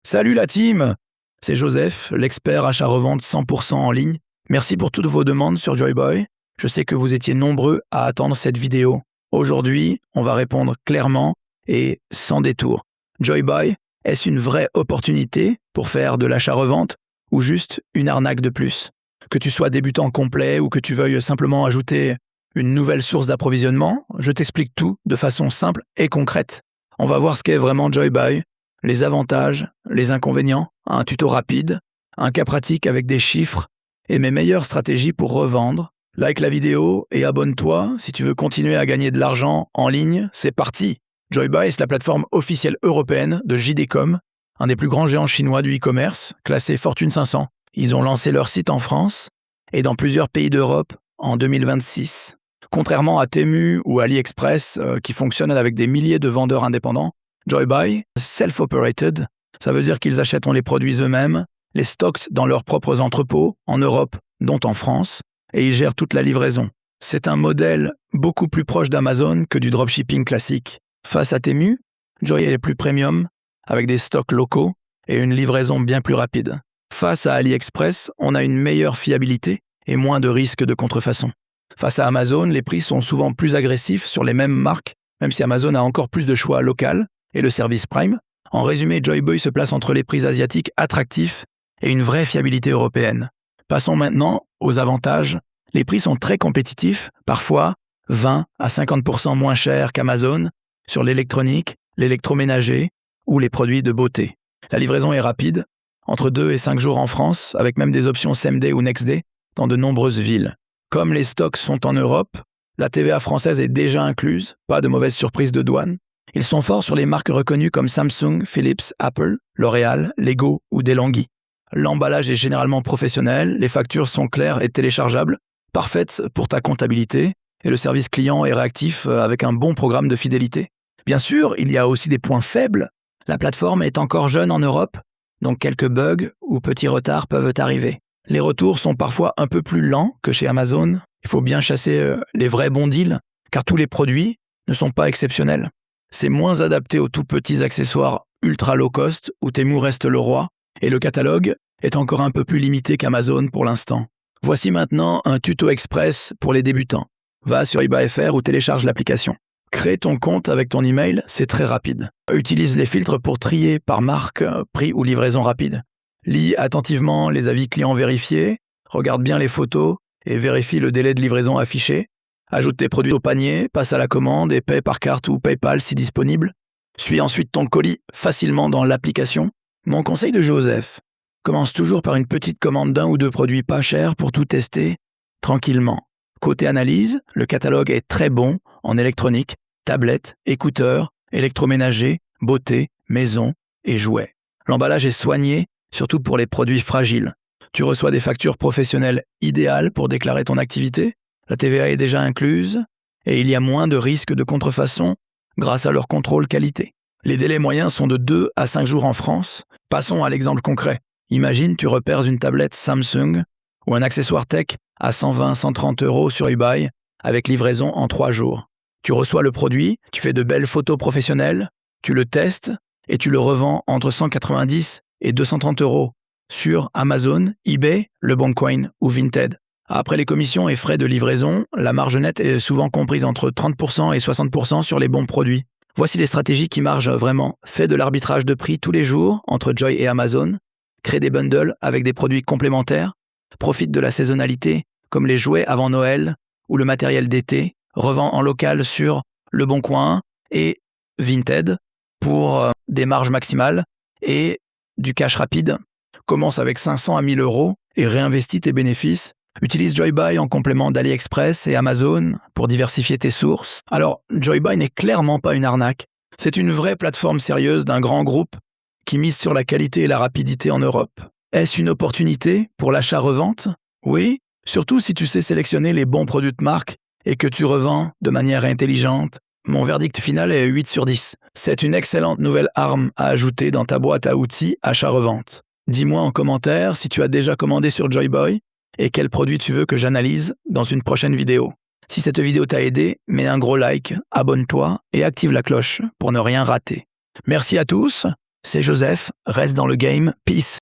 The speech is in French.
Salut la team! C'est Joseph, l'expert achat-revente 100% en ligne. Merci pour toutes vos demandes sur Joyboy. Je sais que vous étiez nombreux à attendre cette vidéo. Aujourd'hui, on va répondre clairement et sans détour. Joyboy, est-ce une vraie opportunité pour faire de l'achat-revente ou juste une arnaque de plus? Que tu sois débutant complet ou que tu veuilles simplement ajouter une nouvelle source d'approvisionnement, je t'explique tout de façon simple et concrète. On va voir ce qu'est vraiment Joyboy, les avantages, les inconvénients, un tuto rapide, un cas pratique avec des chiffres et mes meilleures stratégies pour revendre. Like la vidéo et abonne-toi si tu veux continuer à gagner de l'argent en ligne, c'est parti! Joybuy, c'est la plateforme officielle européenne de JD.com, un des plus grands géants chinois du e-commerce, classé Fortune 500. Ils ont lancé leur site en France et dans plusieurs pays d'Europe en 2026. Contrairement à Temu ou AliExpress qui fonctionnent avec des milliers de vendeurs indépendants, Joybuy, self-operated, ça veut dire qu'ils achètent les produits eux-mêmes, les stockent dans leurs propres entrepôts, en Europe, dont en France, et ils gèrent toute la livraison. C'est un modèle beaucoup plus proche d'Amazon que du dropshipping classique. Face à Temu, Joy est plus premium, avec des stocks locaux et une livraison bien plus rapide. Face à AliExpress, on a une meilleure fiabilité et moins de risques de contrefaçon. Face à Amazon, les prix sont souvent plus agressifs sur les mêmes marques, même si Amazon a encore plus de choix local et le service Prime. En résumé, Joyboy se place entre les prix asiatiques attractifs et une vraie fiabilité européenne. Passons maintenant aux avantages. Les prix sont très compétitifs, parfois 20 à 50% moins chers qu'Amazon sur l'électronique, l'électroménager ou les produits de beauté. La livraison est rapide, entre 2 et 5 jours en France, avec même des options same day ou next day dans de nombreuses villes. Comme les stocks sont en Europe, la TVA française est déjà incluse, pas de mauvaise surprise de douane. Ils sont forts sur les marques reconnues comme Samsung, Philips, Apple, L'Oréal, Lego ou De'Longhi. L'emballage est généralement professionnel, les factures sont claires et téléchargeables, parfaites pour ta comptabilité, et le service client est réactif avec un bon programme de fidélité. Bien sûr, il y a aussi des points faibles. La plateforme est encore jeune en Europe, donc quelques bugs ou petits retards peuvent arriver. Les retours sont parfois un peu plus lents que chez Amazon. Il faut bien chasser les vrais bons deals, car tous les produits ne sont pas exceptionnels. C'est moins adapté aux tout petits accessoires ultra low cost où Temu reste le roi, et le catalogue est encore un peu plus limité qu'Amazon pour l'instant. Voici maintenant un tuto express pour les débutants. Va sur eBay.fr ou télécharge l'application. Crée ton compte avec ton email, c'est très rapide. Utilise les filtres pour trier par marque, prix ou livraison rapide. Lis attentivement les avis clients vérifiés, regarde bien les photos et vérifie le délai de livraison affiché. Ajoute tes produits au panier, passe à la commande et paie par carte ou PayPal si disponible. Suis ensuite ton colis facilement dans l'application. Mon conseil de Joseph, commence toujours par une petite commande d'un ou deux produits pas chers pour tout tester tranquillement. Côté analyse, le catalogue est très bon en électronique, tablettes, écouteurs, électroménager, beauté, maison et jouets. L'emballage est soigné, surtout pour les produits fragiles. Tu reçois des factures professionnelles idéales pour déclarer ton activité. La TVA est déjà incluse et il y a moins de risques de contrefaçon grâce à leur contrôle qualité. Les délais moyens sont de 2 à 5 jours en France. Passons à l'exemple concret. Imagine tu repères une tablette Samsung ou un accessoire tech à 120-130 € sur eBay avec livraison en 3 jours. Tu reçois le produit, tu fais de belles photos professionnelles, tu le testes et tu le revends entre 190 et 230 € sur Amazon, eBay, Leboncoin ou Vinted. Après les commissions et frais de livraison, la marge nette est souvent comprise entre 30% et 60% sur les bons produits. Voici les stratégies qui marchent vraiment. Fais de l'arbitrage de prix tous les jours entre Joy et Amazon. Crée des bundles avec des produits complémentaires. Profite de la saisonnalité, comme les jouets avant Noël ou le matériel d'été. Revends en local sur Leboncoin et Vinted pour des marges maximales et du cash rapide. Commence avec 500 à 1000 € et réinvestis tes bénéfices. Utilise Joybuy en complément d'AliExpress et Amazon pour diversifier tes sources. Alors, Joybuy n'est clairement pas une arnaque. C'est une vraie plateforme sérieuse d'un grand groupe qui mise sur la qualité et la rapidité en Europe. Est-ce une opportunité pour l'achat-revente? Oui, surtout si tu sais sélectionner les bons produits de marque et que tu revends de manière intelligente. Mon verdict final est 8 sur 10. C'est une excellente nouvelle arme à ajouter dans ta boîte à outils achat-revente. Dis-moi en commentaire si tu as déjà commandé sur Joybuy et quel produit tu veux que j'analyse dans une prochaine vidéo. Si cette vidéo t'a aidé, mets un gros like, abonne-toi et active la cloche pour ne rien rater. Merci à tous C'est Joseph, reste dans le game, peace.